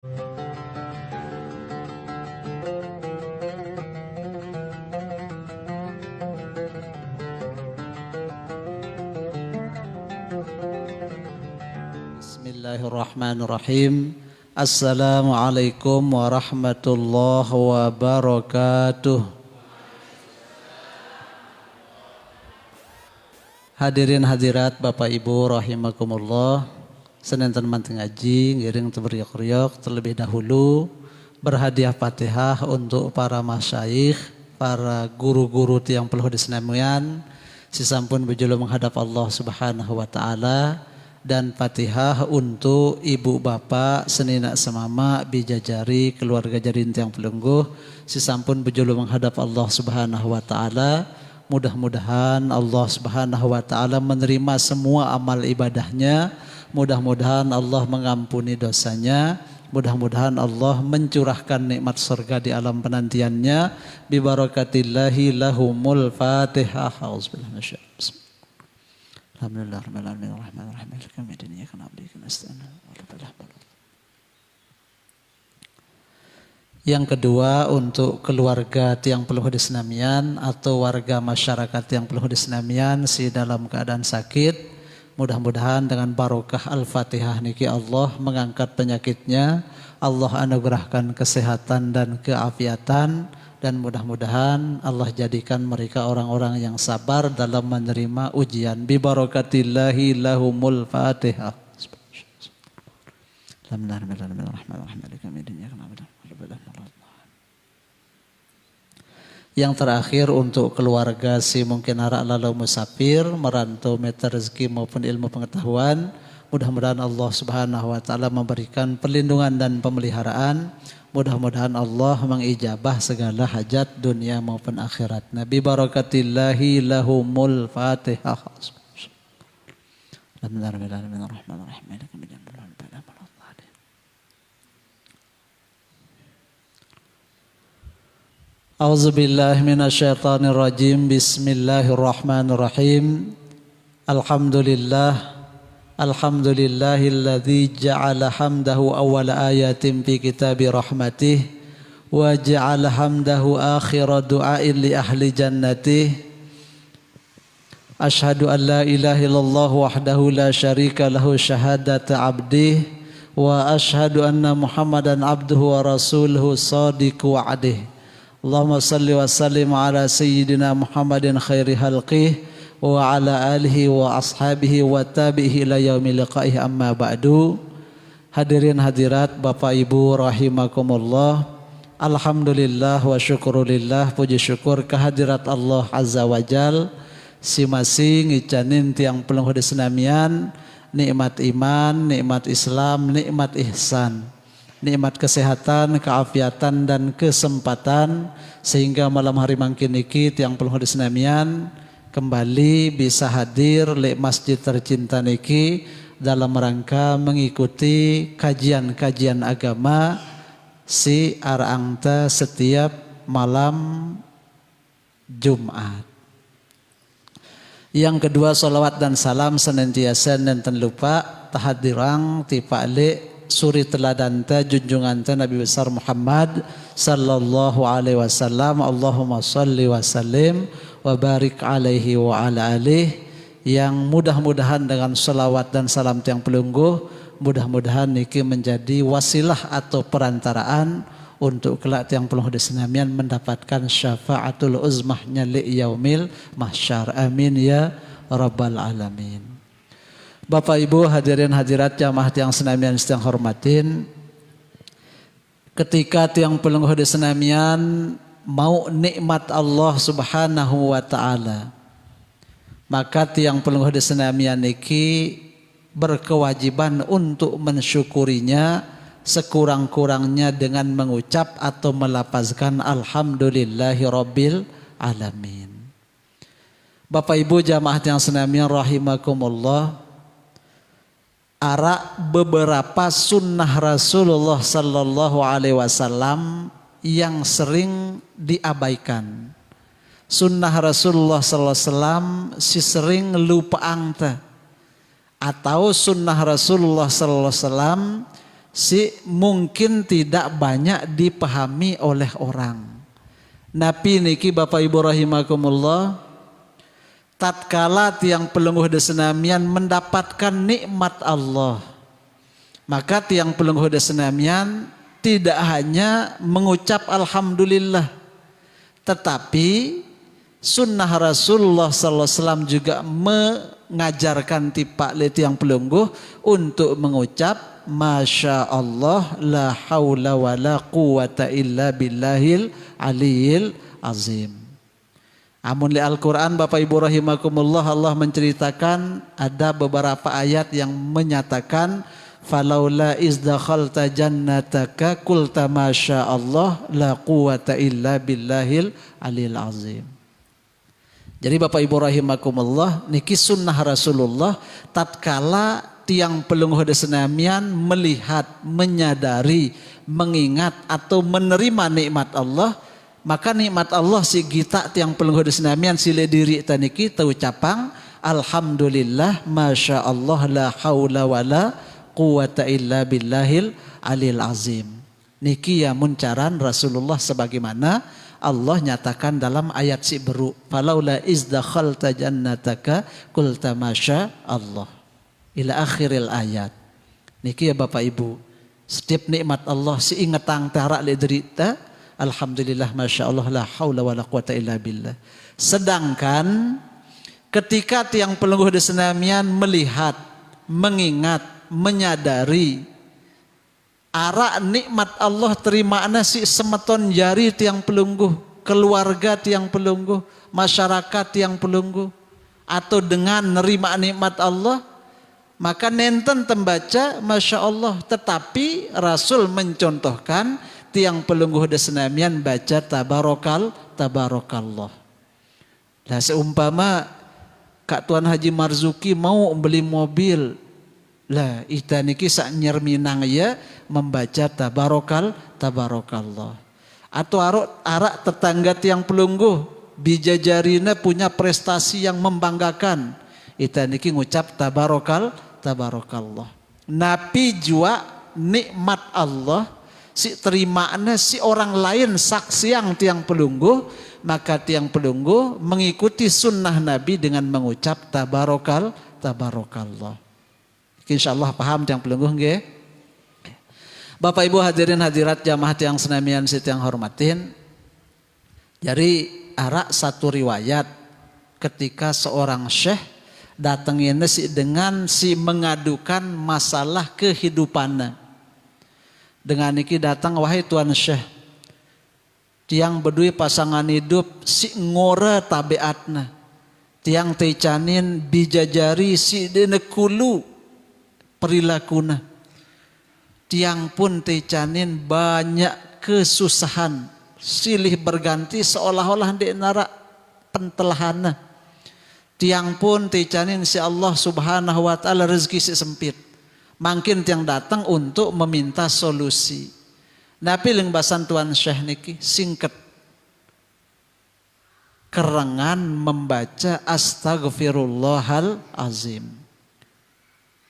Bismillahirrahmanirrahim. Assalamualaikum warahmatullahi wabarakatuh. Hadirin hadirat Bapak Ibu rahimakumullah. Senenten manting ngaji ngiring teberiok-riok terlebih dahulu berhadiah Fatihah untuk para masyayikh, para guru-guru tiang peluh disnamian, sisampun bejulu menghadap Allah Subhanahu wa taala. Dan Fatihah untuk ibu bapak senina semama bijajari keluarga jarin tiang pelungguh sisampun bejulu menghadap Allah Subhanahu wa taala. Mudah-mudahan Allah Subhanahu wa taala menerima semua amal ibadahnya. Mudah-mudahan Allah mengampuni dosanya. Mudah-mudahan Allah mencurahkan nikmat surga di alam penantiannya bi barakatillahi lahumul Fatihah. Auzubillahi minasyaitonir Alhamdulillah rabbil alamin arrahmanir rahim maliki yaumiddin iyyaka na'budu wa iyyaka nasta'in. Yang kedua untuk keluarga tiang peluh disnamian atau warga masyarakat tiang peluh disnamian si dalam keadaan sakit, mudah-mudahan dengan barokah Al-Fatihah niki Allah mengangkat penyakitnya, Allah anugerahkan kesehatan dan keafiatan. Dan mudah-mudahan Allah jadikan mereka orang-orang yang sabar dalam menerima ujian. Bi barakatillahi lahumul Fatihah. Yang terakhir untuk keluarga si mungkin arak lalu musafir, merantau meta rezeki maupun ilmu pengetahuan. Mudah-mudahan Allah Subhanahu wa taala memberikan perlindungan dan pemeliharaan. Mudah-mudahan Allah mengijabah segala hajat dunia maupun akhirat. Nabi barakatillahi lahumul Fatihah. A'udzubillahi minasyaitonir rajim. Bismillahirrahmanirrahim. Alhamdulillahilladzi ja'ala hamdahu awwala ayatin fi kitabi rahmatih wa ja'ala hamdahu akhira du'ain li ahli jannatih. Ashhadu an la ilaha illallah wahdahu la syarika lahu syahadata abdih wa ashhadu anna Muhammadan abduhu wa rasuluhu sadiqu wa'dih. Allahumma salli wa sallim ala sayyidina Muhammadin khairi halqih wa ala alihi wa ashabihi wa tabihi ila yaumil liqa'ih amma ba'du. Hadirin hadirat Bapak Ibu rahimakumullah. Alhamdulillah wa syukurillah, puji syukur kehadirat Allah Azza wa Jal. Si masing ngicanin tiang peluh disnamian, nikmat iman, nikmat Islam, nikmat ihsan, nikmat kesehatan, keafiatan dan kesempatan sehingga malam hari mangkin iki tiang peluh disnamian kembali bisa hadir di masjid tercinta niki dalam rangka mengikuti kajian-kajian agama si arangta setiap malam Jumat. Yang kedua, salawat dan salam senantiasa dan lupa tahadirang tipale suri teladanta junjunganta Nabi besar Muhammad sallallahu alaihi wasallam. Allahumma salli wa sallim wa barik alaihi wa ala alihi. Yang mudah-mudahan dengan salawat dan salam tiang pelungguh, mudah-mudahan niki menjadi wasilah atau perantaraan untuk kelak tiang peluh disnamian mendapatkan syafaatul uzmahnya li yaumil mahsyar. Amin ya rabbal alamin. Bapak Ibu hadirin hadirat jamaah tiang senamian yang hormatin, ketika tiang peluh disnamian mau nikmat Allah Subhanahu wa taala, maka tiang peluh disnamian niki berkewajiban untuk mensyukurinya sekurang-kurangnya dengan mengucap atau melafazkan alhamdulillahi rabbil alamin. Bapak Ibu jamaah tiang senamian rahimakumullah, ara beberapa sunnah Rasulullah sallallahu alaihi wasallam yang sering diabaikan. Sunnah Rasulullah sallallahu alaihi wasallam si sering lupa angta, atau sunnah Rasulullah sallallahu alaihi wasallam mungkin tidak banyak dipahami oleh orang. Nabi niki Bapak Ibu rahimakumullah, tatkala tiang pelengguh desenamian mendapatkan nikmat Allah, maka tiang pelengguh desenamian tidak hanya mengucap alhamdulillah, tetapi sunnah Rasulullah SAW juga mengajarkan tipak tiang pelengguh untuk mengucap Masya Allah la hawla wa la quwata illa billahil aliyil azim. Amun li Al-Quran Bapak Ibu rahimakumullah, Allah menceritakan ada beberapa ayat yang menyatakan falaula izdakhalta jannataka qulta masya Allah la quwata illa billahil aliyil azim. Jadi Bapak Ibu rahimakumullah, niki sunnah Rasulullah tatkala tiang pelungguh desenamian melihat, menyadari, mengingat atau menerima nikmat Allah, maka nikmat Allah si kita tiang pelungguh desenamian sile diri taniki tau capang alhamdulillah masya Allah la haula wala quwata illa billahil alil azim. Niki ya muncaran Rasulullah sebagaimana Allah nyatakan dalam ayat si beru falaula izdakhalta jannataka qulta masya Allah ila akhiril ayat. Niki ya Bapak Ibu, setiap nikmat Allah si ingetang tarak le derita alhamdulillah masya Allah la haula wala quwata illa billah. Sedangkan ketika tiang pelungguh desenamian melihat, mengingat, menyadari arak nikmat Allah terimana si semeton jari tiang pelungguh, keluarga tiang pelungguh, masyarakat tiang pelungguh, atau dengan nerima nikmat Allah, maka nenten tembaca Masya Allah. Tetapi Rasul mencontohkan tiang pelungguh desenamian baca tabarakallah. Lah seumpama Kak Tuan Haji Marzuki mau beli mobil, lah ita niki sak nyerminang ya membaca tabarakallah. Atau arak tetangga tiang pelungguh bijajarina punya prestasi yang membanggakan, ita niki ngucap tabarakallah. Nabi jua nikmat Allah si terimana si orang lain saksi yang tiang pelungguh, maka tiang pelungguh mengikuti sunnah Nabi dengan mengucap tabarakallah. Insyaallah paham tiang pelungguh nggih? Bapak Ibu hadirin hadirat jamaah tiang senamian si tiang hormatin. Jadi arak satu riwayat ketika seorang syekh datangin si dengan si mengadukan masalah kehidupannya. Dengan niki datang, wahai Tuan Syekh, tiang bedui pasangan hidup si ngora tabiatna, tiang tecanin bijajari si denekulu perilakuna, tiang pun tecanin banyak kesusahan, silih berganti seolah-olah di nara pentelahana. Tiang pun tecanin si Allah subhanahu wa ta'ala rezeki si sempit. Makin tiang datang untuk meminta solusi. Nabi ling basan Tuan Syekh niki singkat. Kerengan membaca astaghfirullahal azim.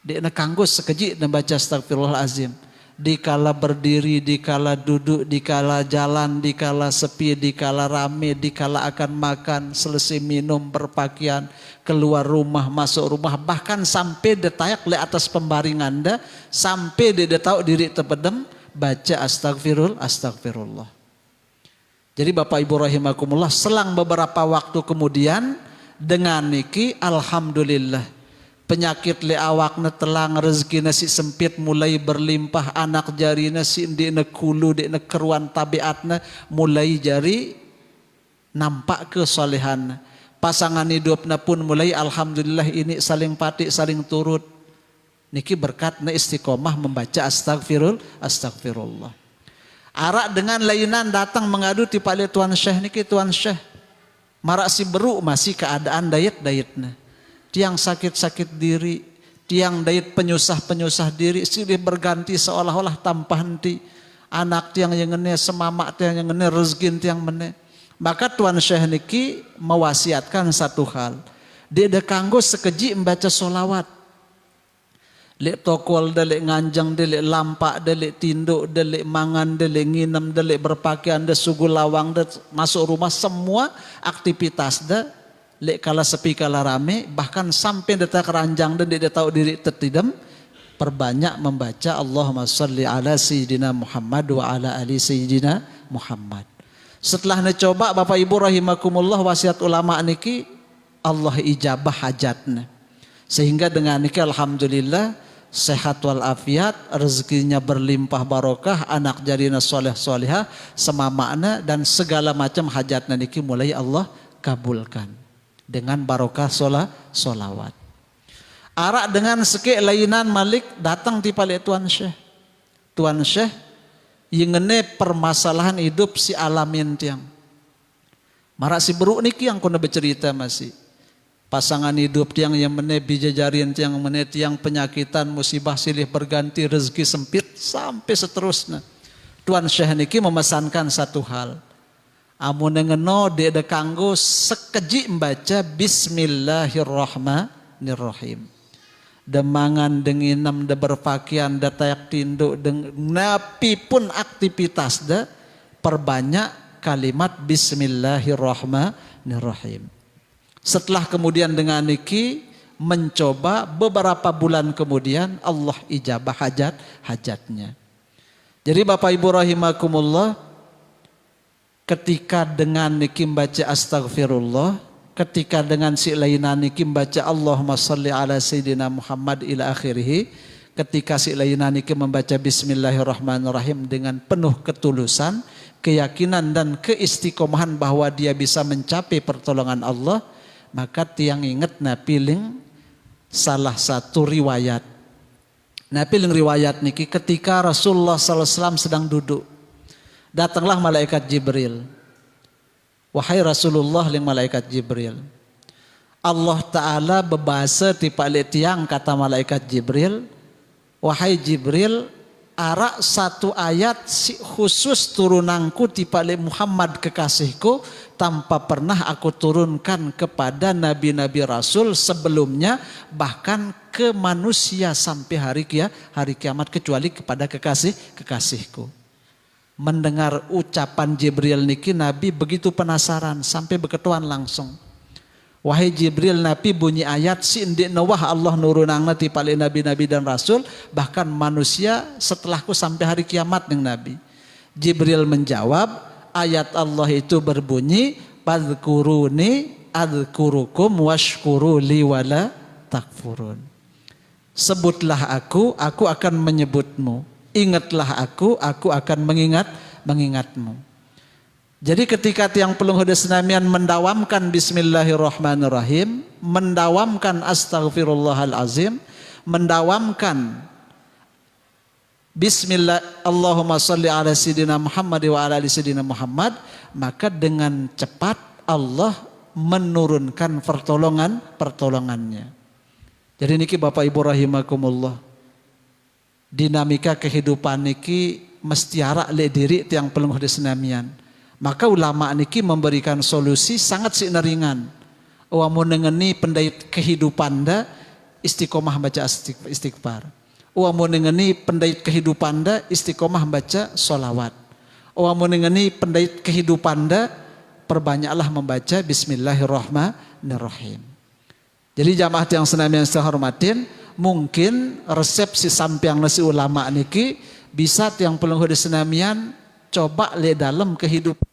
Dia kanggus sekejik membaca astaghfirullahal azim. Dikala berdiri, dikala duduk, dikala jalan, dikala sepi, dikala rame, dikala akan makan, selesai minum, berpakaian, keluar rumah, masuk rumah, bahkan sampai detayak le atas pembaringan anda, sampai dia tahu diri terpedem, baca astagfirullah. Jadi Bapak Ibu rahimakumullah, selang beberapa waktu kemudian dengan niki alhamdulillah penyakit le awakna telang, rezeki nasi sempit mulai berlimpah, anak jari nasi di nekulu di nekeruan tabiatna mulai jari nampak kesolehan. Pasangan hidupna pun mulai alhamdulillah ini saling patik, saling turut. Niki berkat na istiqomah membaca astagfirullah. Arak dengan lainan datang mengadu ti pale Tuan Syekh niki, Tuan Syekh marak si beru masih keadaan dayet-dayetna. Tiang sakit-sakit diri, tiang dayet penyusah-penyusah diri, silih berganti seolah-olah tanpa henti. Anak tiang yang ngene, semamak tiang yang ngene, rezeki tiang mene. Maka Tuan Syekh niki mewasiatkan satu hal. Dia ada kanggo sekeji membaca solawat. Lek tokol dah, lek nganjang dah, lek lampak dah, lek tinduk dah, lek mangan dah, lek nginam dah, lek berpakaian dah, sugu lawang dah, masuk rumah, semua aktivitas dah. Lek kala sepi kala rame, bahkan sampai detak keranjang dan dia tahu diri tertidam, perbanyak membaca Allahumma salli ala Sayyidina Muhammad wa ala ali Sayyidina Muhammad. Setelah coba Bapak Ibu rahimakumullah, wasiat ulama niki Allah ijabah hajatnya. Sehingga dengan niki alhamdulillah sehat walafiat, rezekinya berlimpah barokah, anak jadina soleh solehah, semamakna, dan segala macam hajatnya niki mulai Allah kabulkan dengan barokah solawat. Arak dengan sekek lainan malik datang di palik Tuan Syekh. Tuan Syekh yang ngene permasalahan hidup si alamin tiang. Marak si beruk niki yang kuna bercerita masih. Pasangan hidup tiang yang mene bijajarin tiang mene tiang penyakitan musibah silih berganti rezeki sempit sampai seterusnya. Tuan Syekh niki memesankan satu hal. Amun ngeno de kanggo sekeji membaca Bismillahirrahmanirrahim. Demangan denginam de berpakaian da tayak tinduk napi pun aktivitas da perbanyak kalimat Bismillahirrahmanirrahim. Setelah kemudian dengan niki mencoba beberapa bulan kemudian Allah ijabah hajatnya. Jadi Bapak Ibu rahimakumullah, ketika dengan niki baca astagfirullah, ketika dengan si lainan niki baca Allahumma salli ala Sayyidina Muhammad ila akhirih, ketika si lainan niki membaca Bismillahirrahmanirrahim dengan penuh ketulusan, keyakinan dan keistiqomahan bahwa dia bisa mencapai pertolongan Allah, maka tiang ingat napiling salah satu riwayat. Napiling riwayat niki ketika Rasulullah SAW sedang duduk, datanglah malaikat Jibril. Wahai Rasulullah ling malaikat Jibril. Allah Ta'ala berbahasa di palik tiang, kata malaikat Jibril, wahai Jibril, arak satu ayat si khusus turunanku di palik Muhammad kekasihku, tanpa pernah aku turunkan kepada nabi-nabi rasul sebelumnya, bahkan ke manusia sampai hari kiamat, kecuali kepada kekasihku. Mendengar ucapan Jibril niki, Nabi begitu penasaran sampai berketuan langsung. Wahai Jibril, Nabi bunyi ayat si indik nawah Allah nurunangna ti palik nabi-nabi dan rasul, bahkan manusia setelahku sampai hari kiamat ning Nabi. Jibril menjawab, ayat Allah itu berbunyi, fadhkuruni adzkurukum washkuru li wala takfurun. Sebutlah aku akan menyebutmu. Ingatlah aku akan mengingatmu. Jadi ketika tiang pelung hudas namian mendawamkan Bismillahirrahmanirrahim, mendawamkan Astaghfirullahalazim, mendawamkan Bismillah Allahumma salli ala Sayyidina Muhammad wa ala ali Sayyidina Muhammad, maka dengan cepat Allah menurunkan pertolongannya. Jadi niki Bapak Ibu rahimakumullah, dinamika kehidupan niki mesti arak le diri tiang pelung hudas namian. Maka ulama niki memberikan solusi sangat sineringan. Amun ngeni pendait kehidupan da istiqomah baca istighfar. Amun ngeni pendait kehidupan da istiqomah baca solawat. Amun ngeni pendait kehidupan da perbanyaklah membaca Bismillahirrahmanirrahim. Jadi jamaah yang senamian saya hormatin, mungkin resepsi sampiang nasi ulama niki bisa tiang pelung hudas senamian coba le dalam kehidupan.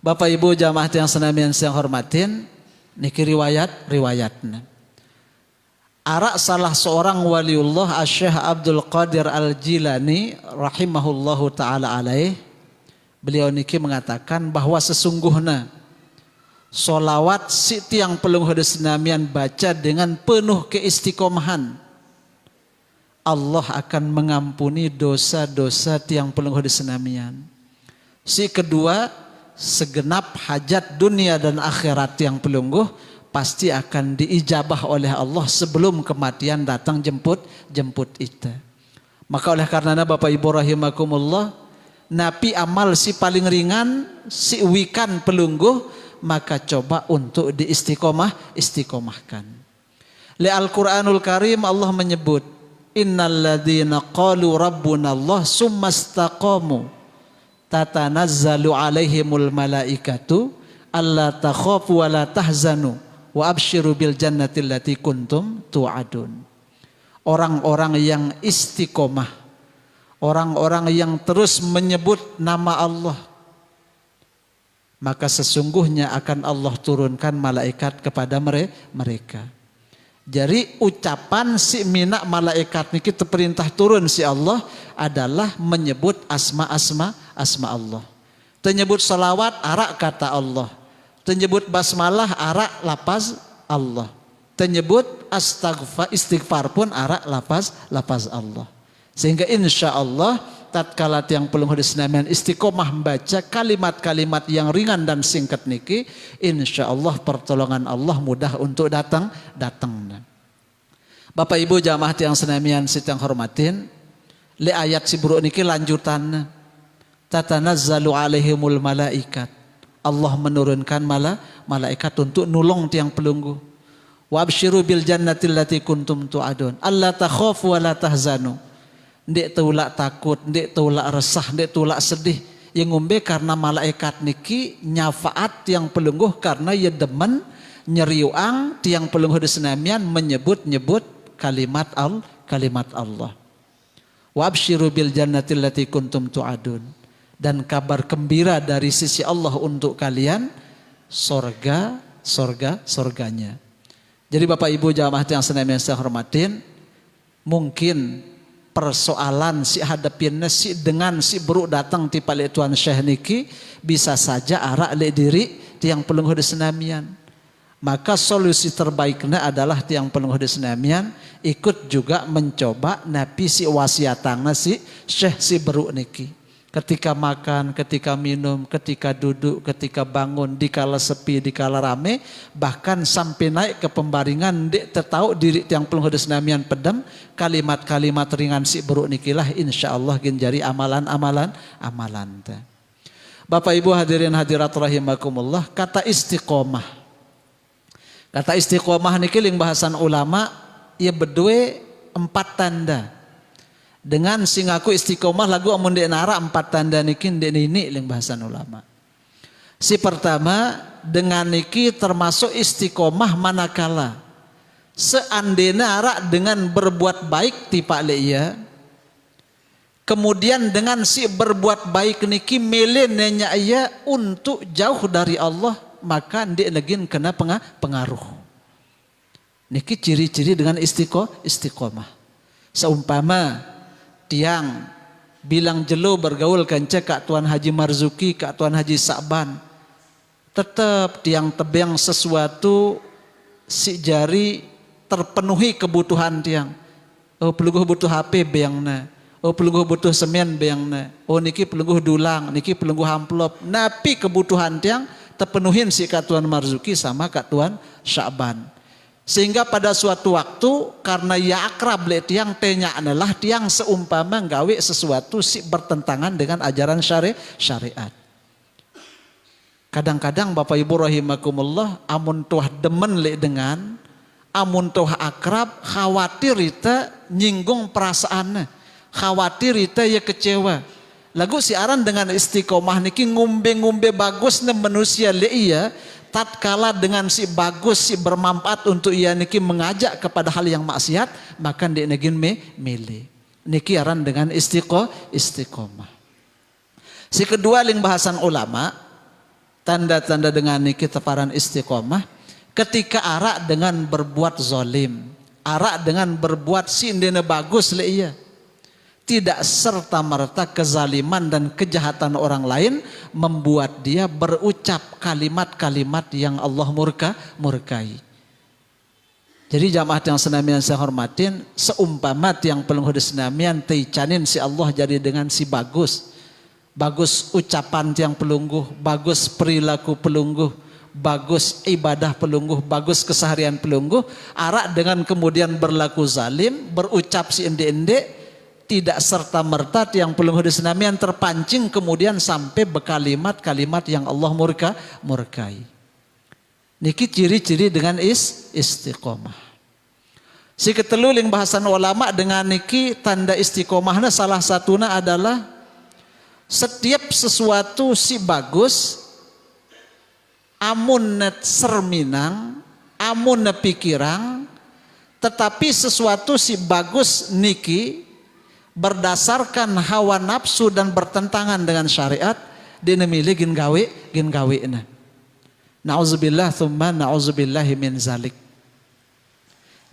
Bapak Ibu jamaah yang senamian saya hormatin, niki riwayatnya. Arak salah seorang waliullah Asy-Syaikh Abdul Qadir Al-Jilani rahimahullahu taala alaih, beliau niki mengatakan bahwa sesungguhnya solawat si tiang pelung hudas senamian baca dengan penuh keistiqomahan, Allah akan mengampuni dosa-dosa tiang pelung hudas senamian. Si kedua, segenap hajat dunia dan akhirat yang pelungguh pasti akan diijabah oleh Allah sebelum kematian datang jemput itu. Maka oleh karenanya Bapak Ibu rahimakumullah, napi amal si paling ringan si wikan pelungguh maka coba untuk istiqomahkan. Li Al-Quranul Karim Allah menyebut, innalladzina qalu rabbunallah summastaqamu tatanazzalu alaihimul malaikatu alla takhafu wa la tahzanu wa absyiru bil jannati allati kuntum tu'adun. Orang-orang yang istiqomah, orang-orang yang terus menyebut nama Allah, maka sesungguhnya akan Allah turunkan malaikat kepada mereka. Jadi ucapan si minak malaikat niki perintah turun si Allah adalah menyebut asma Allah. Menyebut salawat arak kata Allah. Menyebut basmalah arak lapaz Allah. Menyebut istighfar pun arak lapaz Allah. Sehingga insya Allah tatkala tiang pelung hadis namian istiqomah membaca kalimat-kalimat yang ringan dan singkat niki, insya Allah pertolongan Allah mudah untuk datang. Bapak Ibu jamaah tiang senamian sitiang hormatin, li ayat si buruk niki lanjutan, tatanazzalu alaihimul malaikat. Allah menurunkan malaikat untuk nulung tiang pelunggu. Wa absyiru bil jannati allati kuntum tu'adun. Alla takhafu wa la tahzanu. Ndek tulak takut, ndek tulak resah, ndek tulak sedih. Yang ngombe karena malaikat niki nyafaat tiang pelungguh karena ya demen nyeriuang tiang pelungguh di senamian menyebut-nyebut kalimat Allah. Wa absyiru bil jannati allati kuntum tu'adun. Dan kabar gembira dari sisi Allah untuk kalian sorganya. Jadi Bapak Ibu jamaah yang senamian saya hormatin, mungkin persoalan si hadapinnya si dengan si buruk datang ti palik Tuan Syekh niki bisa saja arak le diri tiang pelungguh di senamian. Maka solusi terbaiknya adalah tiang pelungguh di senamian ikut juga mencoba napi si wasiatangna si Syekh si buruk niki. Ketika makan, ketika minum, ketika duduk, ketika bangun, dikala sepi, dikala rame, bahkan sampai naik ke pembaringan, dek tertahu diri tiang pelungguh di senamian pedem, kalimat-kalimat ringan si buruk nikilah insya Allah gin jari amalan. Bapak Ibu hadirin hadirat rahimakumullah, kata istiqomah niki ling bahasan ulama, ia berdua 4 tanda. Dengan singaku istiqomah lagu amun dek nara 4 tanda niki dek nini ling bahasan ulama. Si pertama dengan niki termasuk istiqomah manakala seandainya arak dengan berbuat baik tipak le ia. Kemudian dengan si berbuat baik niki melenenya ia untuk jauh dari Allah, maka dek legin kena pengaruh. Niki ciri-ciri dengan istiqomah. Seumpama tiang bilang jelo bergaul kance Kak Tuan Haji Marzuki, Kak Tuan Haji Sa'ban, tetap tiang tebang sesuatu si jari terpenuhi kebutuhan tiang. Oh pelungguh butuh HP beangna, oh pelungguh butuh semen beangna, oh niki pelungguh dulang, niki pelungguh amplop. Napi kebutuhan tiang terpenuhin si Kak Tuan Marzuki sama Kak Tuan Sa'ban. Sehingga pada suatu waktu karena ya akrab le tiang tanya adalah tiang seumpama nggawe sesuatu si bertentangan dengan ajaran syariat. Kadang-kadang Bapak Ibu rahimakumullah amun tuah demen le dengan amun tuah akrab khawatir ita nyinggung perasaannya, khawatir ita ya kecewa. Lagu siaran dengan istiqomah niki ngumbe-ngumbe bagusnya manusia le iya. Tatkala dengan si bagus, si bermanfaat untuk ia niki mengajak kepada hal yang maksiat, maka dia negin milih. Niki aran dengan istiqomah. Si kedua ling bahasan ulama, tanda-tanda dengan niki teparan istiqomah, ketika arak dengan berbuat zolim, arak dengan berbuat si indene bagus le iya. Tidak serta-merta kezaliman dan kejahatan orang lain membuat dia berucap kalimat-kalimat yang Allah murkai. Jadi jamaah yang senamian saya hormatin, seumpama yang pelungguh di senamian teicanin si Allah jadi dengan si bagus ucapan yang pelungguh, bagus perilaku pelungguh, bagus ibadah pelungguh, bagus keseharian pelungguh, arak dengan kemudian berlaku zalim, berucap si ende-ende, tidak serta-merta yang pelungguh di senamian terpancing kemudian sampai berkalimat-kalimat yang Allah murkai. Niki ciri-ciri dengan istiqomah. Si keteluling bahasan ulama dengan niki tanda istiqomahnya salah satunya adalah setiap sesuatu si bagus amun serminang, amun pikiran, tetapi sesuatu si bagus niki berdasarkan hawa nafsu dan bertentangan dengan syariat, dia memilih gin gawe na. Nauzubillah thumma nauzubillahi min zalik.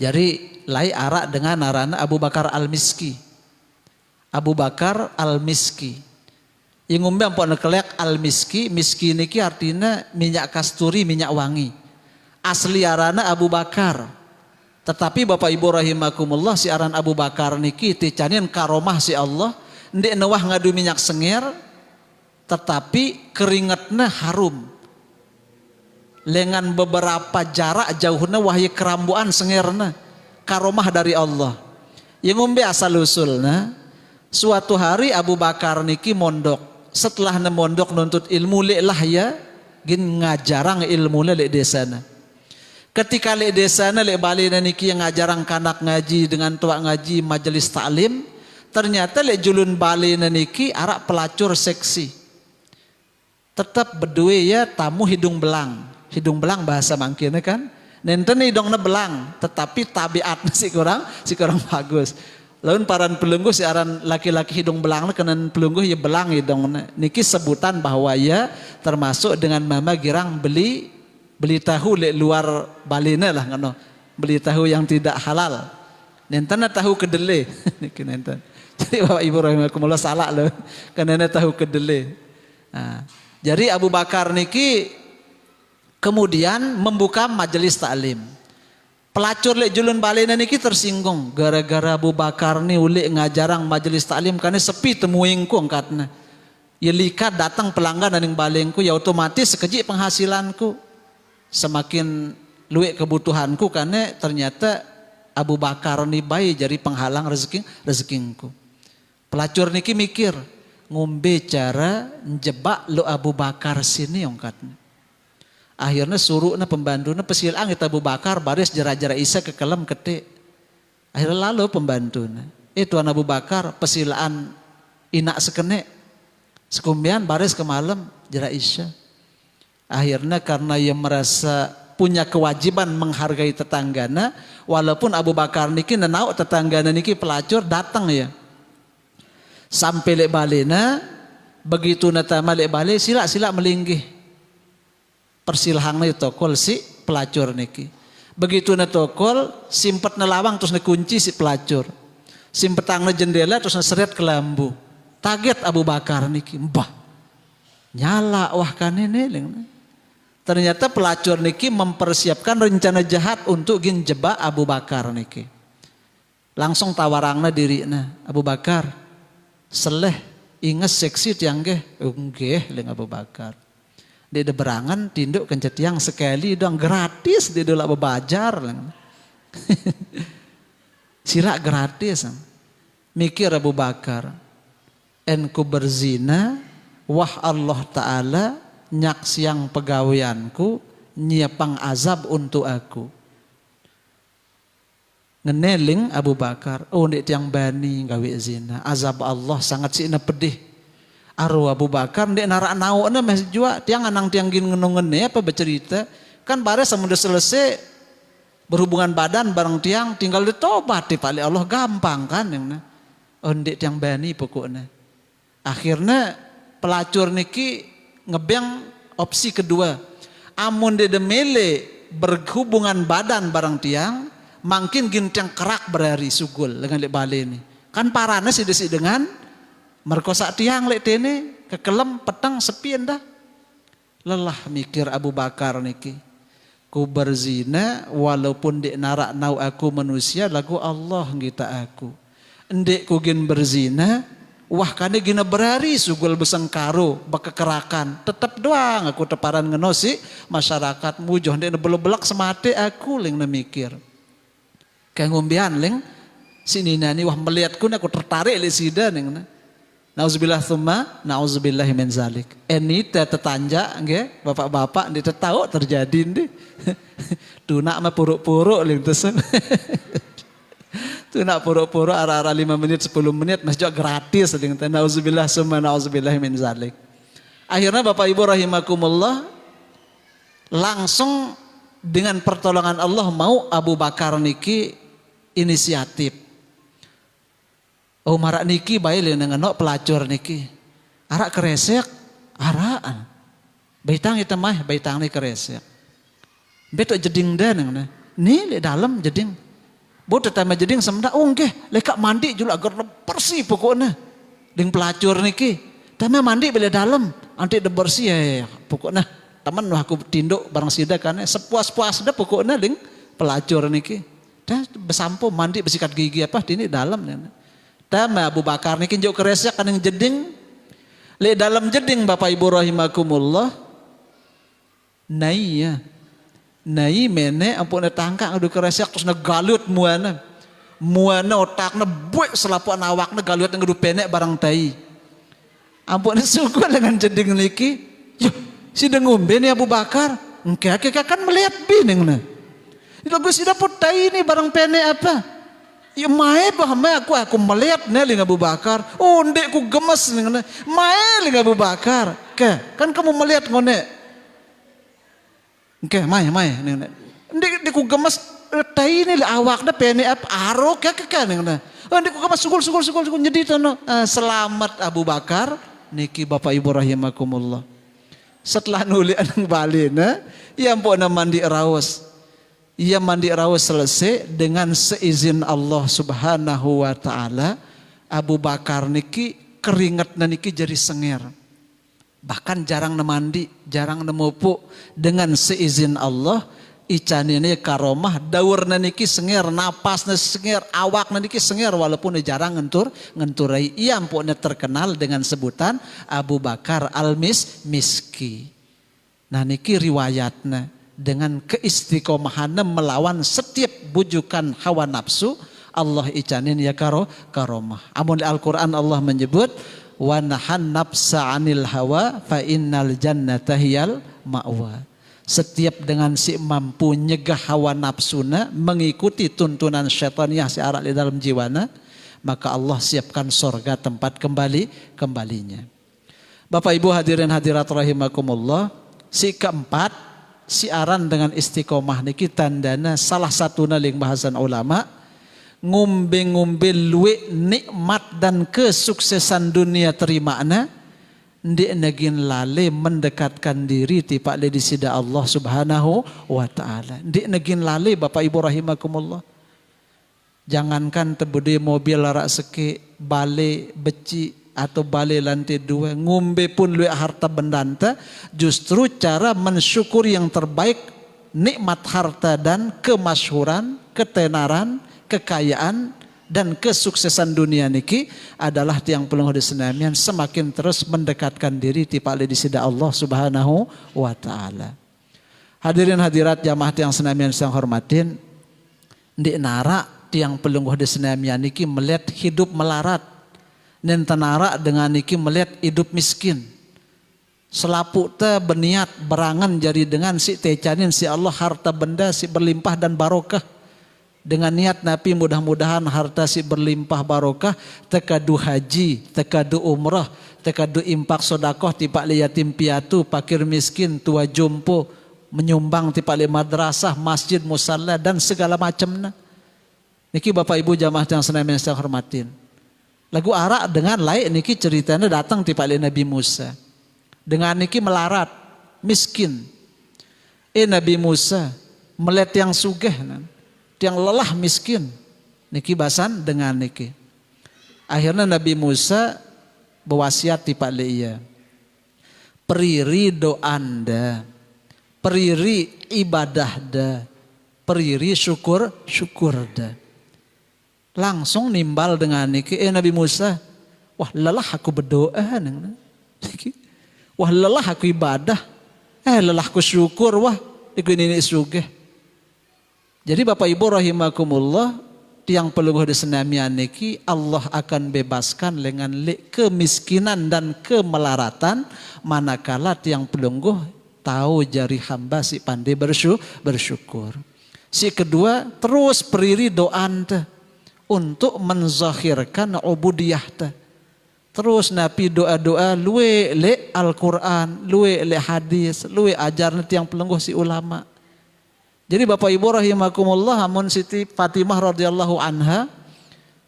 Jadi lai arak dengan narana Abu Bakar Al-Miski. Abu Bakar Al-Miski. Yang ngombe ampun kelek Al-Miski, miski niki artinya minyak kasturi, minyak wangi. Asli arana Abu Bakar. Tetapi Bapak Ibu rahimakumullah, si aran Abu Bakar niki ticanin karomah si Allah, ndek nawah ngadu minyak sengir, tetapi keringatnya harum. Lengan beberapa jarak jauhnya wahyu kerambuan sengirna, karomah dari Allah. Yang ngombe asal usulna, suatu hari Abu Bakar niki mondok. Setelah mondok nuntut ilmu lek lah ya, gin ngajarang ilmu lek desana. Ketika lek desana lek bali niki yang ngajarang kanak ngaji dengan tua ngaji majelis taklim, ternyata lek julun bali niki arak pelacur seksi. Tetap berdua ya tamu hidung belang bahasa mangkina kan. Nenten hidungnya belang, tetapi tabiatnya si kurang bagus. Lalu paran pelungguh si aran laki-laki hidung belang kenen pelungguh ya belang hidungnya. Niki sebutan bahwa ya termasuk dengan mama girang beli tahu lek luar balina lah ngono. Beli tahu yang tidak halal. Nenten tahu kedele. Niki nenten. Jadi Bapak Ibu rahimakumullah salah loh. Karena tahu kedele. Nah, jadi Abu Bakar niki kemudian membuka majelis taklim. Pelacur lek julun balena niki tersinggung gara-gara Abu Bakar ni ulik ngajarang majelis taklim karena sepi temuingku angkatna. Ya likat datang pelanggan ning balengku ya otomatis sekejip penghasilanku. Semakin luwek kebutuhanku karena ternyata Abu Bakar ni bayi jadi penghalang rezekingku. Pelacur niki mikir ngombe cara njebak lo Abu Bakar sini angkatna. Akhirnya suruh na pembantunya pesilang kita Abu Bakar baris jera-jera isa ke kelam ketik. Akhirnya lalu pembantunya Tuan Abu Bakar pesilaan inak sekene sekumbian baris ke malam jera isya. Akhirnya karena ia merasa punya kewajiban menghargai tetanggana, walaupun Abu Bakar niki nenau tetanggana niki pelacur datang ya. Sampai lek balena begitu natama lek bale sila melinggih. Persilahangnya tokol si pelacur niki. Begitu na tokol simpet na lawang terus kunci si pelacur. Simpetang na jendela terus seret ke lambu. Kaget Abu Bakar niki. Mbah. Nyala wah kanene. Ternyata pelacur niki mempersiapkan rencana jahat untuk gin jebak Abu Bakar niki. Langsung tawarangna dirina. Abu Bakar seleh inget seksi tiang ge. Nggih ling Abu Bakar. Dia ada berangan tinduk kencet yang sekali dong gratis dia dulu bebajar. Sirak gratis. Mikir Abu Bakar. Enku berzina wah Allah Ta'ala nyak siang pegawaianku nyiapang azab untuk aku. Ngeneling Abu Bakar. Oh ndik tiang bani gawe zina. Azab Allah sangat sina pedih. Arwah Abu Bakar ndek narak naukna masih jua tiang anang tiang gin ngenongene apa bercerita kan baris semudah selesai berhubungan badan bareng tiang tinggal ditobat di pali Allah gampang kan yang ndek tiang bani pokoknya. Akhirnya pelacur niki ngebeng opsi kedua. Amun dia demele berhubungan badan bareng tiang makin gin tiang kerak berari sugul dengan lek bale ini. Kan parana sih desi dengan merkosa tiang lek tene kekelem petang sepi dah. Lelah mikir Abu Bakar niki. Ku berzina walaupun dek narak nau aku manusia lagu Allah ngita aku. Ndek ku gin berzina wah kane gina berari sugul besengkaro bakekerakan tetap doang aku teparan ngenosi masyarakat mujoh ndek belak semate aku ling mikir. Kayak ngombean ling sini nani wah melihatku aku tertarik le sida ning. Nauzubillah tsumma nauzubillah min zalik. Ini tetanja nggih, bapak-bapak ini tahu terjadi ini. Tunak mah puruk-puruk lintes. Tunak puruk-puruk ara-ara 5 menit 10 menit masih gratis lintes. Nauzubillah tsumma nauzubillah min zalik. Akhirnya Bapak Ibu rahimakumullah langsung dengan pertolongan Allah mau Abu Bakar niki inisiatif. Oh marak niki bae le nengenok pelacur niki. Arak keresek, araan. Baitang itu mah baitang ni keresek. Betok jeding dan nengna. Ni le dalam jeding. Bo tetama jeding semda nggih, lekak mandi juga agar bersih pokoknya. Ding pelacur niki. Tama mandi beli dalam, anti de bersih ya pokoknya. Taman aku tinduk barang sida kan sepuas-puas dah pokoknya ding pelacur niki. Dah besampo mandi bersikat gigi apa ini dalam nengna. Tama Abu Bakar niki njuk keresek kan jeding. Le dalam jeding Bapak Ibu rahimakumullah. Nai ya. Nai mene ampun tangkak adu keresek terus negalut muana. Muana otakna buek selapuan awakna galut ngadu penek barang tai. Ampun sungguh dengan jeding niki. Yo, si ngombe ni Abu Bakar. Engke kan melihat biningna. Lagu si dapur tai ini barang penek apa? Ya mae bah aku melihat nih Abu Bakar. Oh ndek ku gemes nih. Mae Abu Bakar. Kan kamu melihat ngone. Mae nih. Ndek ku gemes tai ini awak dah pene aro kan nih. Oh ndek ku gemes sugul nyedit no. Selamat Abu Bakar niki Bapak Ibu rahimakumullah. Setelah nuli anang balina, ya ampun mandi raus. Ia mandi rawus selesai dengan seizin Allah Subhanahu wa taala. Abu Bakar niki keringat niki jadi senger. Bahkan jarang mandi, jarang nemupu dengan seizin Allah. Ican ini karomah daur niki senger, napas senger, awak niki senger walaupun jarang ngenturai. Ia ampun terkenal dengan sebutan Abu Bakar al-Miski. Nah niki riwayatna. Dengan keistiqomahannya melawan setiap bujukan hawa nafsu Allah icanin ya karomah. Amun Al-Quran Allah menyebut wa nahan nafsa anil hawa fa innal jannata hiyal ma'wa. Setiap dengan si mampu nyegah hawa nafsuna mengikuti tuntunan syaitaniyah si arak di dalam jiwana, maka Allah siapkan sorga tempat kembalinya. Bapak Ibu hadirin hadirat rahimakumullah, si keempat siaran dengan istiqomah niki tandana salah satu naling bahasan ulama ngumbe-ngumbe luwe nikmat dan kesuksesan dunia terimana ndik negin lale mendekatkan diri tipak le di sida Allah Subhanahu wa taala. Ndik negin lale Bapak Ibu rahimakumullah. Jangankan tebede mobil larak seke bale beci atau balik lantai 2 ngumbe pun luwe harta bendanta, justru cara mensyukuri yang terbaik nikmat harta dan kemasyhuran, ketenaran, kekayaan dan kesuksesan dunia niki adalah tiang pelengah disenamian semakin terus mendekatkan diri tipale di sida Allah Subhanahu wa taala. Hadirin hadirat jamaah tiang senamian yang hormatin, di nara tiang pelengah disenamian niki melihat hidup melarat. Nen tenara dengan niki melihat hidup miskin. Selapuk te berniat berangan jadi dengan si tecanin si Allah harta benda si berlimpah dan barokah. Dengan niat Nabi mudah-mudahan harta si berlimpah barokah tekadu haji, tekadu umrah, tekadu impak sodakoh tipak li yatim piatu, pakir miskin, tua jompo, menyumbang tipak li madrasah, masjid, musalla dan segala macamnya. Niki Bapak Ibu jamaah yang senamian saya hormatin. Lagu arak dengan lain niki ceritanya datang tipak li Nabi Musa. Dengan niki melarat, miskin. Nabi Musa melihat yang sugih, yang lelah miskin. Niki basan dengan niki. Akhirnya Nabi Musa berwasiat tipak li ia. Periri doanda, periri ibadah da, periri syukur da. Langsung nimbal dengan niki Nabi Musa, wah lelah aku berdoa niki. Wah lelah aku ibadah, lelah aku syukur, wah iku ini sugih. Jadi Bapak Ibu rahimakumullah, tiang pelungguh di senamian niki Allah akan bebaskan dengan kemiskinan dan kemelaratan manakala tiang pelungguh tahu jari hamba si pandai bersyukur. Si kedua terus periri doan untuk menzahirkan ubudiyah terus napi doa-doa luwe le Al-Quran, luwe le hadis, luwe ajaran tiang pelungguh si ulama. Jadi Bapak Ibu rahimakumullah, amun Siti Fatimah radhiyallahu anha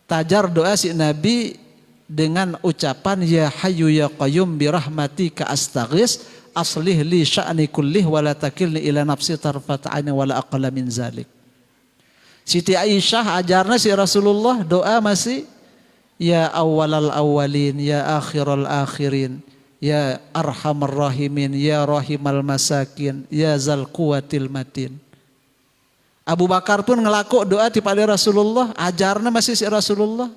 tajar doa si Nabi dengan ucapan ya hayyu ya qayyum bi rahmatika astaghis aslih li sya'ni kullih wa la takilni ila nafsi tarfat aini wa la aqalla min zalik. Siti Aisyah ajarna si Rasulullah doa masih ya awwalal awwalin ya akhiral akhirin ya arhamar rahimin ya rahimal masakin ya zal quwatil matin. Abu Bakar pun ngelakuk doa kepada Rasulullah, ajarna masih si Rasulullah.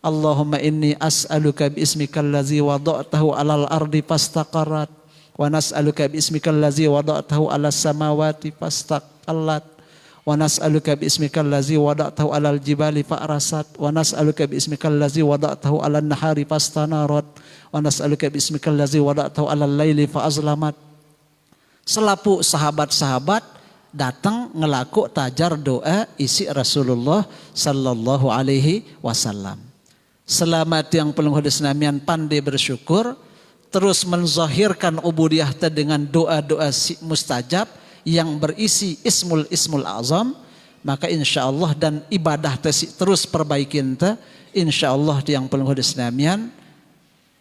Allahumma inni as'aluka bi ismikal ladzi wada'tahu 'alal ardi fastaqarrat wa nas'aluka bi ismikal ladzi wada'tahu 'alas samawati fastaqallat wa nas'aluka bi ismikal ladzi wada'tahu 'alal jibali fa'rasat wa nas'aluka bi ismikal ladzi wada'tahu 'alan nahari fastanarat wa nas'aluka bi ismikal ladzi wada'tahu 'alal laili fa'azlamat. Selapu sahabat-sahabat datang ngelaku tajar doa isi Rasulullah sallallahu alaihi wasallam. Selamat yang pelungguh di senamian pandai bersyukur, terus menzahirkan ubudiyah dengan doa-doa mustajab yang berisi ismul azam, maka insyaallah dan ibadah terus perbaikin insyaallah yang pelungguh di senamian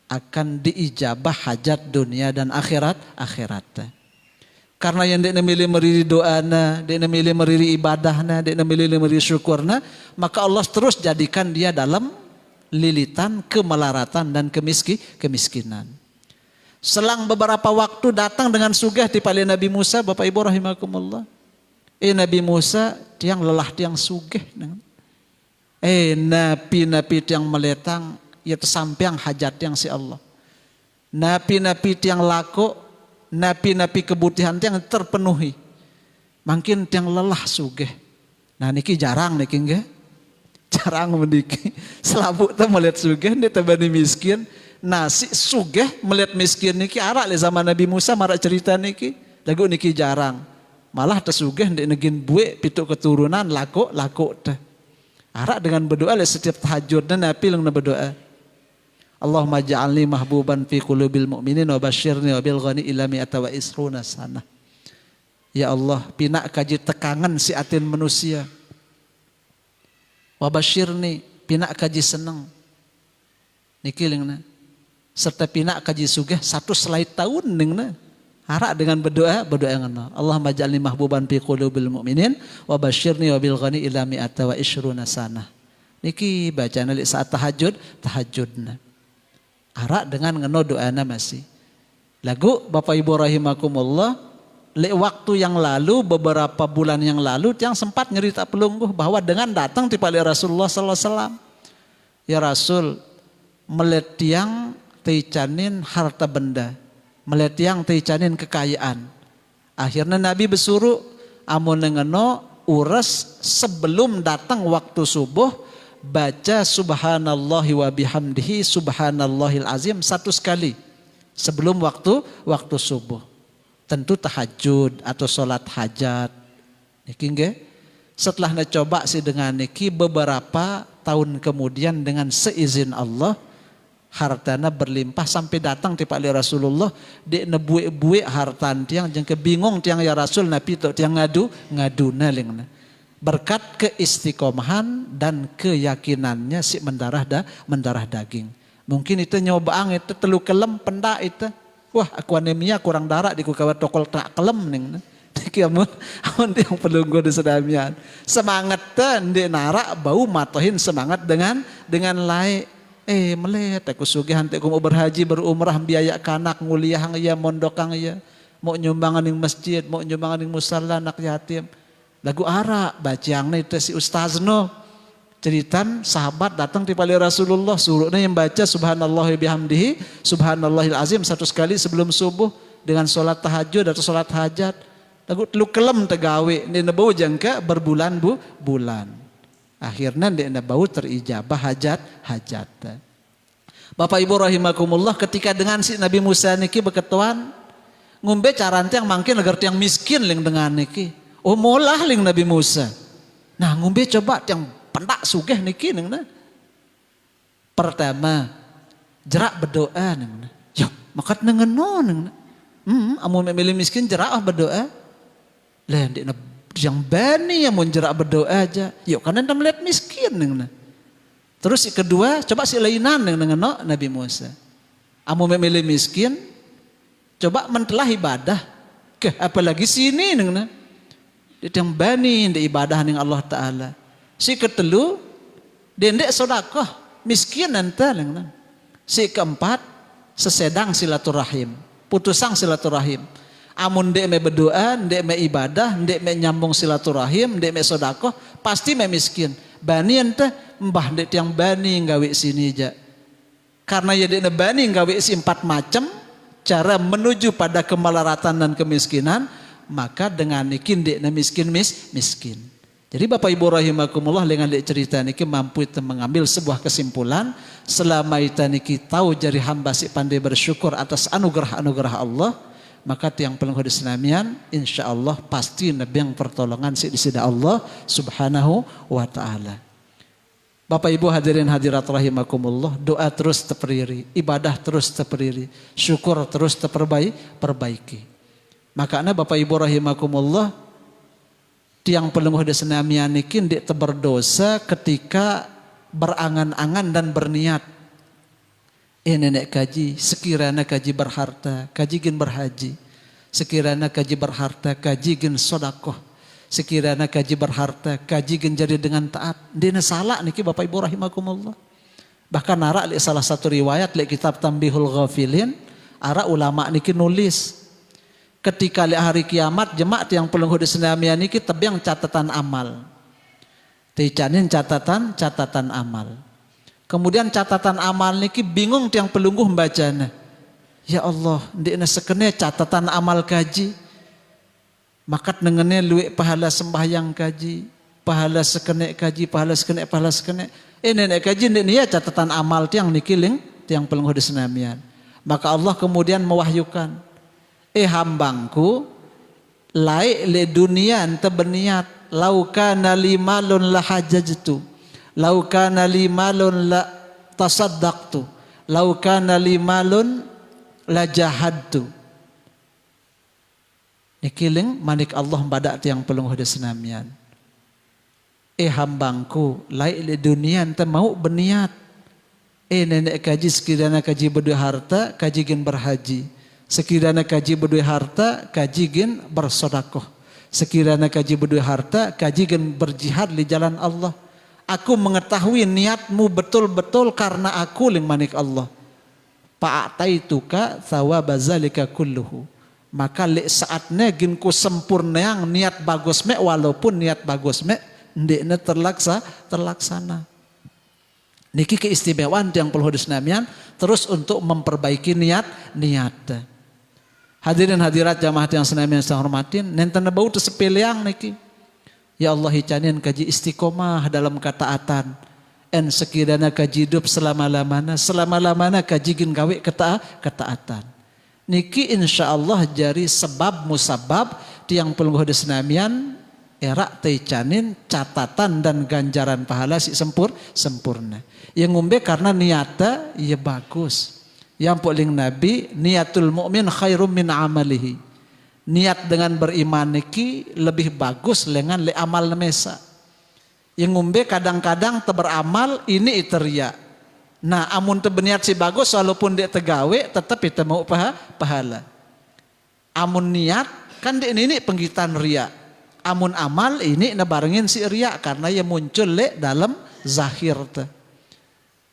akan diijabah hajat dunia dan akhirat. Karena yang dia milih meriri doana, dia milih meriri ibadahna, dia milih meriri syukurna, maka Allah terus jadikan dia dalam lilitan kemelaratan dan kemiskinan. Selang beberapa waktu datang dengan sugih di pali Nabi Musa, Bapak Ibu rahimakumullah. Nabi Musa tiang lelah tiang sugih. Napi tiang meletang, ya tersampiang hajat yang si Allah. Napi tiang laku, napi kebutuhan tiang terpenuhi. Makin tiang lelah sugih. Nah niki jarang niki enggak? Jarang mendiki. Selabu tuh melihat sugih, dia tabani miskin. Nasi sugih melihat miskin niki arak le zaman Nabi Musa marak cerita niki. Lagu niki jarang. Malah tersugih ndek negin buik pituk keturunan laku teh. Arak dengan berdoa le setiap tahajud dan napi lang berdoa. Allahumma ja'alni mahbuban fi qulubil mu'minin wa basyirni wa bil ghani ila mi'ata wa isruna sana. Ya Allah, pinak kaji tekangan si atin manusia. Wa basyirni pinak kaji seneng. Niki lingna. Serta pinak kaji sugih satu selai tahun ningna. Harak dengan berdoa yang ngana. Allahumma ja'alni mahbuban fi qulubil mu'minin wa basyirni wa bil ghani ila mi'ata wa isruna sana. Niki bacaan li saat tahajudna. Harak dengan ngano doana masih. Lagu Bapak Ibu rahimakumullah, waktu yang lalu beberapa bulan yang lalu yang sempat nyerita pelungguh bahwa dengan datang di pali Rasulullah sallallahu alaihi wasallam. Ya Rasul, meletiang teicanin harta benda, meletiang teicanin kekayaan. Akhirnya Nabi bersuruh amun ngeno uras sebelum datang waktu subuh baca subhanallahi wa bihamdihi subhanallahil azim satu sekali sebelum waktu subuh. Tentu tahajud atau sholat hajat. Niki nggih. Setelah coba sih dengan niki beberapa tahun kemudian dengan seizin Allah hartana berlimpah sampai datang ti pali Rasulullah dek nebuik hartan tiang jeung kebingung tiang ya Rasul napi to tiang ngaduna lingna. Berkat keistiqomahan dan keyakinannya si mendarah daging. Mungkin itu nyobaang itu telu kelem pendak itu. Wah aku anemia kurang darah di kukawat tokol tak kelem ning. Kiamun amun yang pelungguh di sedamian. Semangat teh narak bau matohin semangat dengan laik. Melet aku sugihan teh mau berhaji berumrah biaya kanak nguliah ya mondokang ya. Mau nyumbangan ning masjid, mau nyumbangan ning musala anak yatim. Lagu ara bacaangna itu si ustazno ceritan sahabat datang di pali Rasulullah suruhnya yang baca subhanallah bihamdihi subhanallahil azim satu sekali sebelum subuh dengan sholat tahajud atau sholat hajat. Lagu lu kelem tegawe ini nebau jangka berbulan bulan. Akhirnya ndek bau terijabah hajat. Bapak Ibu rahimakumullah, ketika dengan si Nabi Musa niki beketuan ngombe carante yang mangkin agar tiang miskin ling dengan niki. Oh molah ling Nabi Musa. Nah ngombe coba tiang pendak sugih niki ning. Pertama jerak berdoa ning. Yo makat nengeno ning. Amun memilih miskin jerak berdoa. Lah ndek yang bani yang mau jerak berdoa aja. Yuk karena anda melihat miskin ning. Terus yang kedua coba si lainan dengan Nabi Musa. Amun memilih miskin coba mentelah ibadah. Apalagi sini ning. Yang bani ndek ibadah ning Allah Taala. Si ketelu dendek sedekah miskin anta ning. Si keempat sesedang silaturahim, putusang silaturahim. Amun ndek me berdoa, ndek me ibadah, ndek me nyambung silaturahim, ndek me sedekah, pasti me miskin. Bani ente mbah ndek yang bani gawe sini aja. Karena ya ndek bani gawe si 4 macam cara menuju pada kemelaratan dan kemiskinan, maka dengan niki ndek miskin. Jadi Bapak Ibu rahimakumullah, dengan ndek cerita niki mampu mengambil sebuah kesimpulan, selama ita niki tahu jari hamba si pandai bersyukur atas anugerah-anugerah Allah, maka tiang pelengh Islamian insyaallah pasti nabi yang pertolongan si disida Allah Subhanahu wa taala. Bapak Ibu hadirin hadirat rahimakumullah, doa terus terperiri, ibadah terus terperiri, syukur terus perbaiki. Makanya Bapak Ibu rahimakumullah, tiang pelengh Islamian niki ndik berdosa ketika berangan-angan dan berniat. Nenek kaji, sekiranya kaji berharta, kaji gin berhaji. Sekiranya kaji berharta, kaji gin sodakoh. Sekiranya kaji berharta, kaji gin jadi dengan taat. Dina salah niki Bapak Ibu rahimakumullah. Bahkan ara li salah satu riwayat li kitab Tambihul Ghafilin, ara ulama niki nulis ketika li hari kiamat jemaat yang pelenghu di senamian niki tebang catatan amal. Ticanin catatan amal. Kemudian catatan amal niki bingung tiang pelungguh membacanya. Ya Allah, ndekna sekene catatan amal kaji. Makat nengene luwek pahala sembahyang kaji, pahala sekene kaji, pahala sekene. Nenek kaji ndek ya catatan amal tiang niki ling tiang pelungguh disenamian. Maka Allah kemudian mewahyukan, hambangku laik le dunia ente berniat, laukana limalun lahajajtu. Lau kana li malun la tasaddaqtu, lau kana li malun la jahadtu. Ikiling manik Allah badak tiang pelungguh di senamian. Hambangku laik di dunia ente mau berniat. Nenek kaji sekiranya kaji berdua harta, kaji gin berhaji. Sekiranya kaji berdua harta, kaji gin bersodakoh. Sekiranya kaji berdua harta, kaji gin berjihad di jalan Allah. Aku mengetahui niatmu betul-betul karena aku ling manik Allah. Fa'ataituka thawaba zalika kulluhu. Maka li saatnya ginku sempurna yang niat bagus me, walaupun niat bagus me ndekna terlaksana. Niki keistimewaan yang perlu disnamian terus untuk memperbaiki niat. Hadirin hadirat jamaah yang senamian saya hormatin, nenten bau tersepeleang niki. Ya Allah hicanin kaji istiqomah dalam ketaatan. En sekiranya kaji hidup selama-lamanya kaji gin gawe ketaatan. Niki insya Allah jari sebab musabab tiang pelungguh disenamian erak teicanin catatan dan ganjaran pahala si sempurna. Yang ngumbe karena niata ya bagus. Yang paling Nabi niatul mu'min khairum min amalihi. Niat dengan beriman niki lebih bagus dengan le amal mesa. Yang ngumbe kadang-kadang beramal ini iteria. Nah amun berniat si bagus walaupun dia tegawe tetap kita mau pahala. Amun niat kan ini penggitan ria. Amun amal ini barengin si ria karena ia muncul le dalam zahir.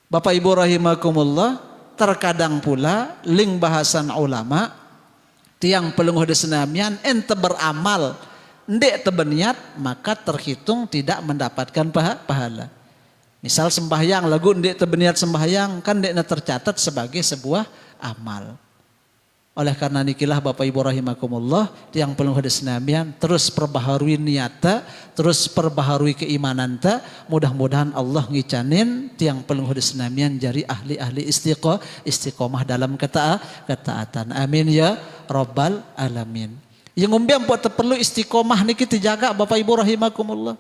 Bapak Ibu rahimakumullah, terkadang pula ling bahasan ulama tiang pelungguh disenamian ente beramal ndek berniat maka terhitung tidak mendapatkan pahala. Misal sembahyang lagu ndek berniat sembahyang kan ndek tercatat sebagai sebuah amal. Oleh karena nikilah Bapak Ibu rahimakumullah, tiang penuh senamian terus perbaharui niata, terus perbaharui keimanan ta. Mudah-mudahan Allah ngicanin tiang penuh senamian jadi ahli-ahli istiqomah dalam ketaatan. Amin ya rabbal alamin. Yang umbian buat perlu istiqomah niki dijaga Bapak Ibu rahimakumullah.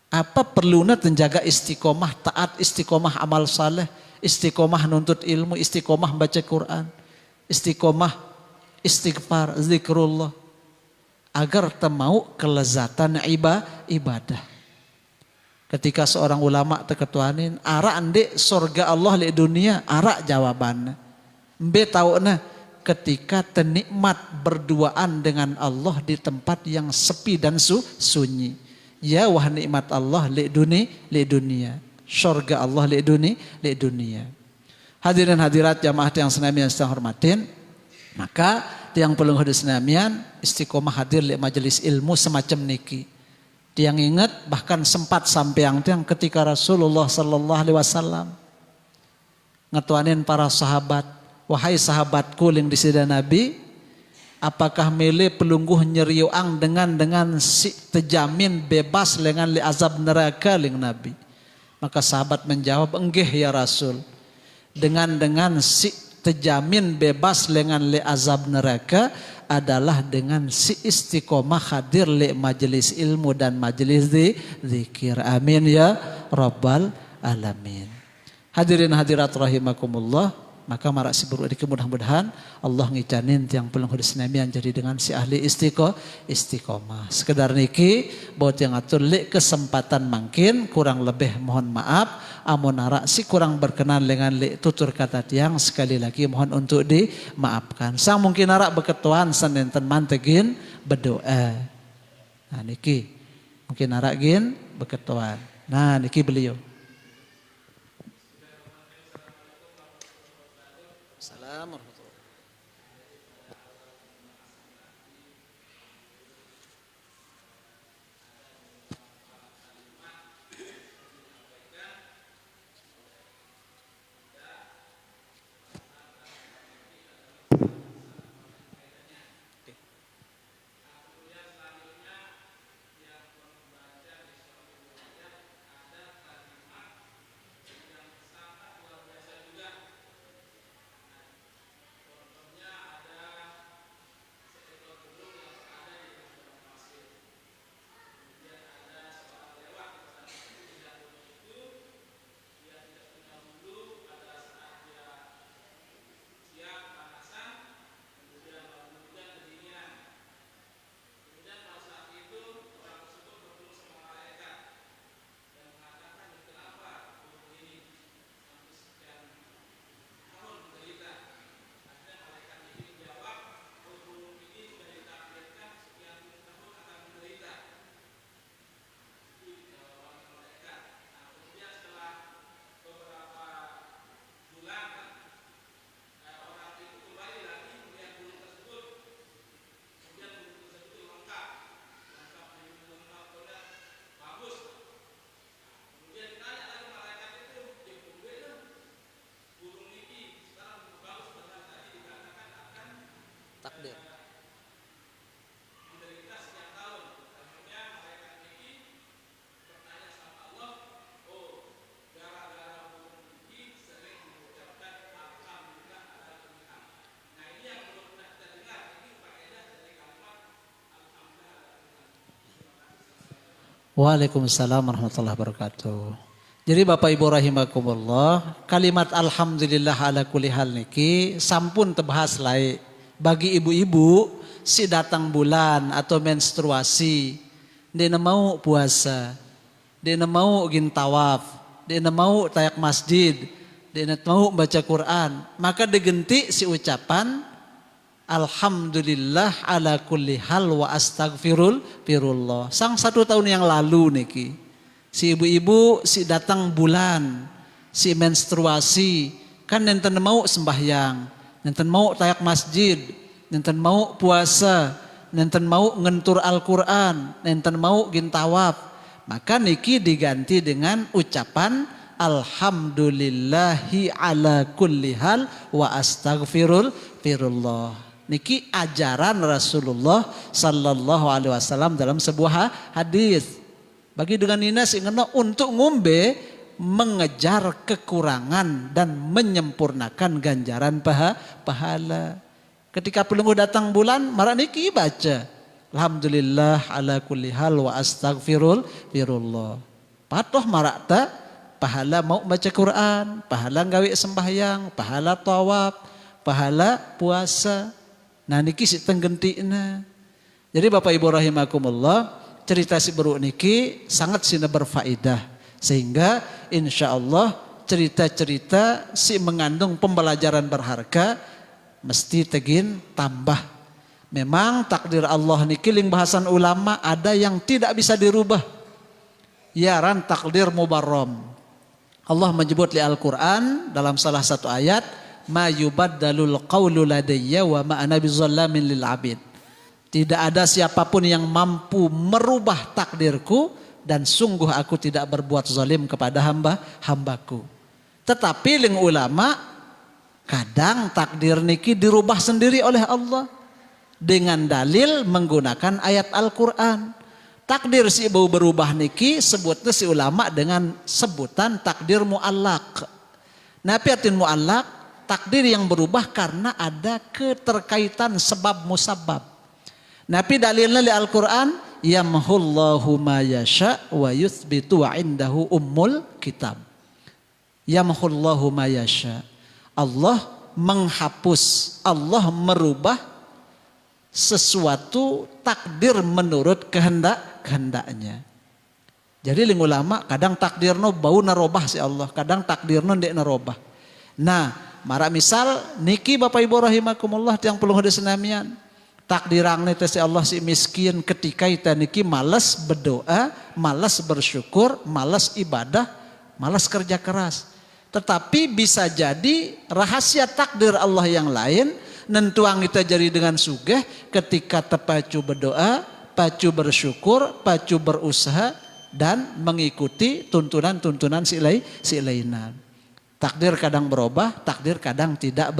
Apa perlunya menjaga istiqomah taat, istiqomah amal saleh, istiqomah nuntut ilmu, istiqomah baca Quran, istiqomah istighfar, zikrullah, agar temau kelezatan ibadah. Ketika seorang ulama terketuanin, ara ande surga Allah di dunia, ara jawabannya. Mbe tauna ketika tenikmat berduaan dengan Allah di tempat yang sepi dan sunyi. Ya wah nikmat Allah li dunia. Surga Allah li dunia. Hadirin hadirat jamaah yang senamian sedang hormatin, maka tiang pelung hadis senamian istiqomah hadir li majelis ilmu semacam niki. Tiang ingat bahkan sempat sampai yang tiang ketika Rasulullah sallallahu alaihi wasallam ngetuanin para sahabat, wahai sahabatku yang disida Nabi, apakah milih pelungguh nyeriuang dengan si terjamin bebas dengan li azab neraka ling Nabi? Maka sahabat menjawab, enggih ya Rasul. Dengan si terjamin bebas dengan li azab neraka adalah dengan si istiqomah hadir li majelis ilmu dan majelis zikir. Amin ya rabbal alamin. Hadirin hadirat rahimakumullah. Maka marak si berudiki mudah-mudahan Allah ngicanin tiang pelung hudus namian jadi dengan si ahli istiqomah. Sekedar niki baut yang atur li kesempatan mungkin kurang lebih mohon maaf. Amun narak si kurang berkenan dengan li tutur kata tiang sekali lagi mohon untuk dimaafkan. Sang mungkin narak beketuan sanenten mantegin berdoa. Nah niki mungkin narak gin beketuan. Nah niki beliau. Takdir. Waalaikumsalam warahmatullahi wabarakatuh. Jadi Bapak Ibu rahimakumullah, kalimat alhamdulillah ala kulli hal niki sampun tebahas lai. Bagi ibu-ibu si datang bulan atau menstruasi, dia mau puasa, dia mau gin tawaf, dia mau tayak masjid, dia mau baca Quran, maka digenti si ucapan alhamdulillah ala kulli hal wa astagfirullah. Sang 1 tahun yang lalu niki, si ibu-ibu si datang bulan, si menstruasi, kan nenten mau sembahyang, nenten mau tayak masjid, nenten mau puasa, nenten mau ngentur Al-Quran, nenten mau gintawaf. Maka niki diganti dengan ucapan alhamdulillahi ala kulli hal wa astaghfirullah. Niki ajaran Rasulullah sallallahu alaihi wasallam dalam sebuah hadis. Bagi dengan ninas ingena untuk ngombe mengejar kekurangan dan menyempurnakan ganjaran pahala. Ketika pelungguh datang bulan, marak niki baca alhamdulillah ala kulli hal wa astaghfirullah. Patuh marak ta pahala mau baca Quran, pahala gawe sembahyang, pahala tawaf, pahala puasa. Nah niki si tenggentikna. Jadi Bapak Ibu rahimakumullah, cerita si beruk niki sangat sina berfaedah, sehingga insya Allah cerita-cerita si mengandung pembelajaran berharga mesti tegin tambah. Memang takdir Allah niki ling bahasan ulama ada yang tidak bisa dirubah. Yaran takdir mubarram. Allah menyebut di Al-Quran dalam salah satu ayat, ma yubaddalul qawlu ladayya wa ma ana bizallamin lil abid. Tidak ada siapapun yang mampu merubah takdirku dan sungguh aku tidak berbuat zalim kepada hambaku. Tetapi ling ulama kadang takdir niki dirubah sendiri oleh Allah dengan dalil menggunakan ayat Al-Quran. Takdir si bau berubah niki sebutnya si ulama dengan sebutan takdir mu'allaq. Nafiatin mu'allaq, takdir yang berubah karena ada keterkaitan sebab musabab. Nabi dalilnya di Al-Quran, yamhullahu ma yasha wa yuthbitu wa indahu ummul kitab. Yamhullahu ma yasha. Allah menghapus, Allah merubah sesuatu takdir menurut kehendaknya. Jadi ling ulama kadang takdirno bau narobah si Allah, kadang takdirno ndek narobah. Nah, mara misal niki Bapak Ibu rahimakumullah yang perlu disenamian. Takdirang nete si Allah si miskin ketika kita niki malas berdoa, malas bersyukur, malas ibadah, malas kerja keras. Tetapi bisa jadi rahasia takdir Allah yang lain nentuang kita jadi dengan sugih ketika terpacu berdoa, pacu bersyukur, pacu berusaha dan mengikuti tuntunan-tuntunan si lainan. Takdir kadang berubah, takdir kadang tidak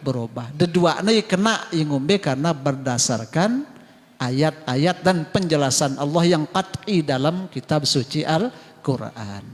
berubah. Deduana kena ingumbe karena berdasarkan ayat-ayat dan penjelasan Allah yang qat'i dalam kitab suci Al-Quran.